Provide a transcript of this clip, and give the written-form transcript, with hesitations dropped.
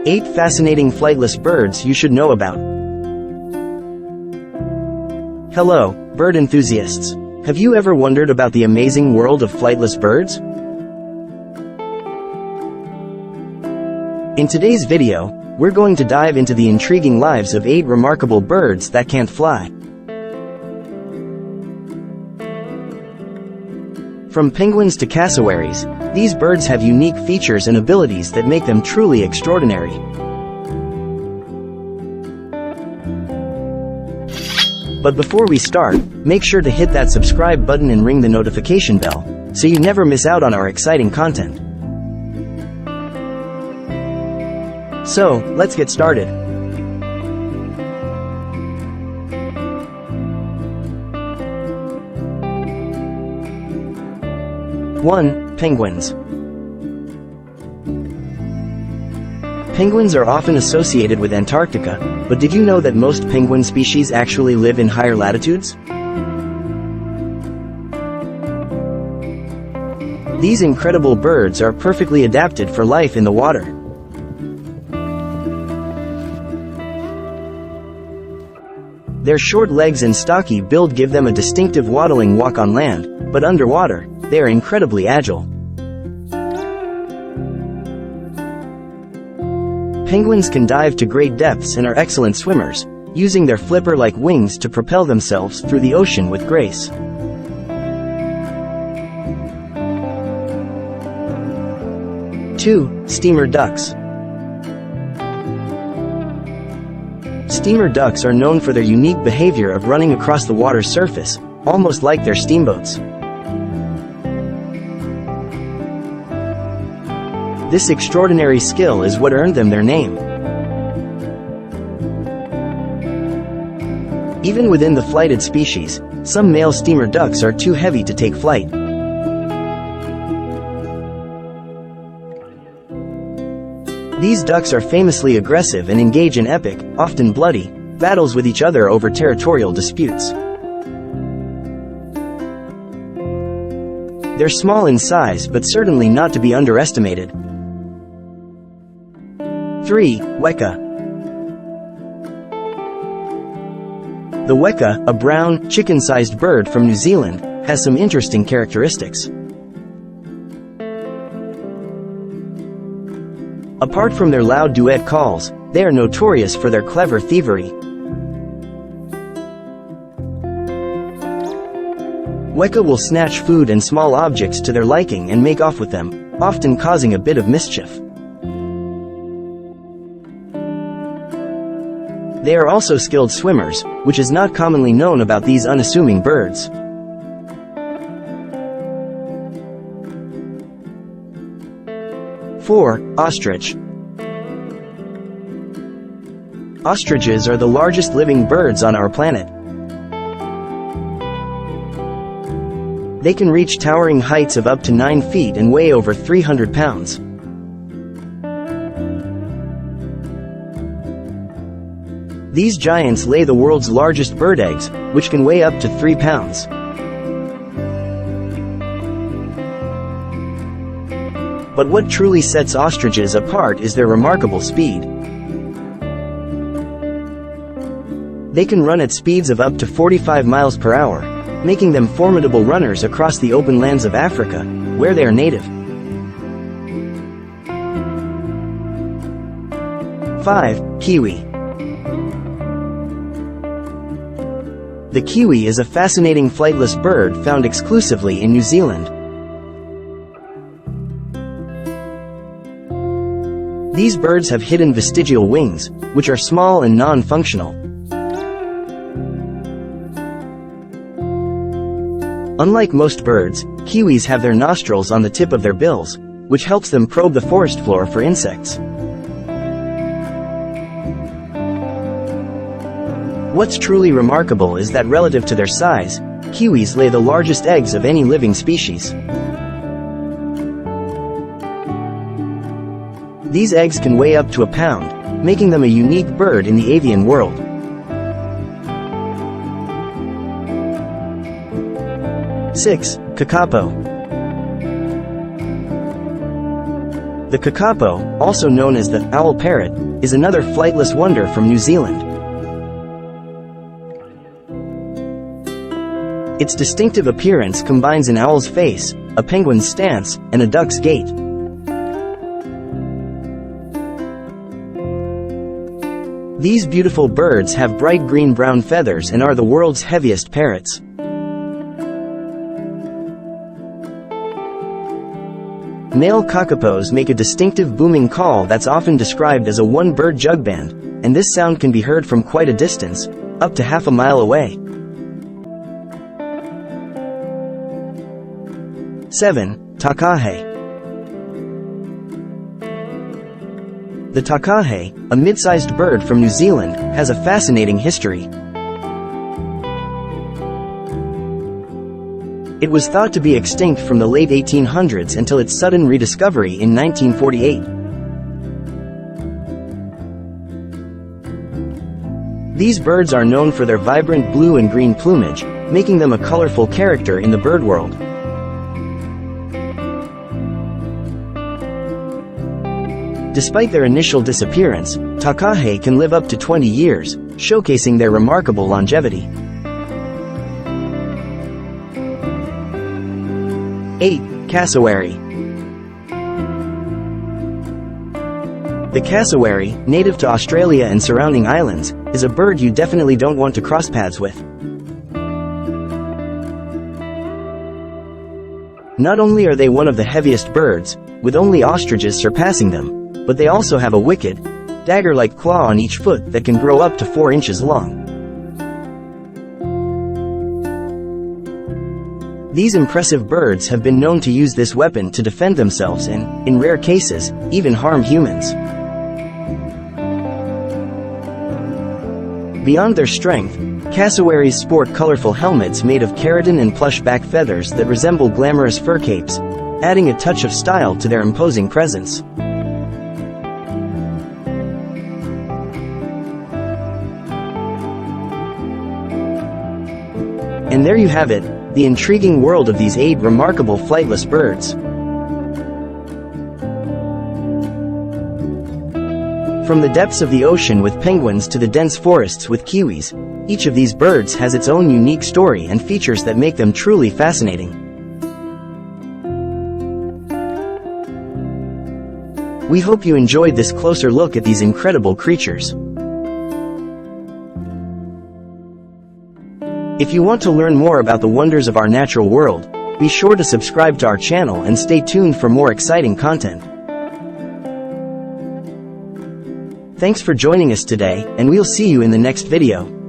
Eight fascinating flightless birds you should know about. Hello, bird enthusiasts. Have you ever wondered about the amazing world of flightless birds? In today's video, we're going to dive into the intriguing lives of 8 remarkable birds that can't fly. From penguins to cassowaries, these birds have unique features and abilities that make them truly extraordinary. But before we start, make sure to hit that subscribe button and ring the notification bell, so you never miss out on our exciting content. So, let's get started. 1. Penguins. Penguins are often associated with Antarctica, but did you know that most penguin species actually live in higher latitudes? These incredible birds are perfectly adapted for life in the water. Their short legs and stocky build give them a distinctive waddling walk on land, but underwater, they are incredibly agile. Penguins can dive to great depths and are excellent swimmers, using their flipper-like wings to propel themselves through the ocean with grace. 2. Steamer ducks. Steamer ducks are known for their unique behavior of running across the water's surface, almost like they're steamboats. This extraordinary skill is what earned them their name. Even within the flighted species, some male steamer ducks are too heavy to take flight. These ducks are famously aggressive and engage in epic, often bloody, battles with each other over territorial disputes. They're small in size but certainly not to be underestimated. 3. Weka. The weka, a brown, chicken-sized bird from New Zealand, has some interesting characteristics. Apart from their loud duet calls, they are notorious for their clever thievery. Weka will snatch food and small objects to their liking and make off with them, often causing a bit of mischief. They are also skilled swimmers, which is not commonly known about these unassuming birds. 4. Ostrich. Ostriches are the largest living birds on our planet. They can reach towering heights of up to 9 feet and weigh over 300 pounds. These giants lay the world's largest bird eggs, which can weigh up to 3 pounds. But what truly sets ostriches apart is their remarkable speed. They can run at speeds of up to 45 miles per hour, making them formidable runners across the open lands of Africa, where they are native. 5. Kiwi. The kiwi is a fascinating flightless bird found exclusively in New Zealand. These birds have hidden vestigial wings, which are small and non-functional. Unlike most birds, kiwis have their nostrils on the tip of their bills, which helps them probe the forest floor for insects. What's truly remarkable is that relative to their size, kiwis lay the largest eggs of any living species. These eggs can weigh up to a pound, making them a unique bird in the avian world. 6. Kakapo. The kakapo, also known as the owl parrot, is another flightless wonder from New Zealand. Its distinctive appearance combines an owl's face, a penguin's stance, and a duck's gait. These beautiful birds have bright green-brown feathers and are the world's heaviest parrots. Male kakapos make a distinctive booming call that's often described as a one-bird jug band, and this sound can be heard from quite a distance, up to half a mile away. 7. Takahe. The takahe, a mid-sized bird from New Zealand, has a fascinating history. It was thought to be extinct from the late 1800s until its sudden rediscovery in 1948. These birds are known for their vibrant blue and green plumage, making them a colorful character in the bird world. Despite their initial disappearance, takahe can live up to 20 years, showcasing their remarkable longevity. 8. Cassowary. The cassowary, native to Australia and surrounding islands, is a bird you definitely don't want to cross paths with. Not only are they one of the heaviest birds, with only ostriches surpassing them, but they also have a wicked, dagger-like claw on each foot that can grow up to 4 inches long. These impressive birds have been known to use this weapon to defend themselves and, in rare cases, even harm humans. Beyond their strength, cassowaries sport colorful helmets made of keratin and plush back feathers that resemble glamorous fur capes, adding a touch of style to their imposing presence. And there you have it, the intriguing world of these 8 remarkable flightless birds. From the depths of the ocean with penguins to the dense forests with kiwis, each of these birds has its own unique story and features that make them truly fascinating. We hope you enjoyed this closer look at these incredible creatures. If you want to learn more about the wonders of our natural world, be sure to subscribe to our channel and stay tuned for more exciting content. Thanks for joining us today, and we'll see you in the next video.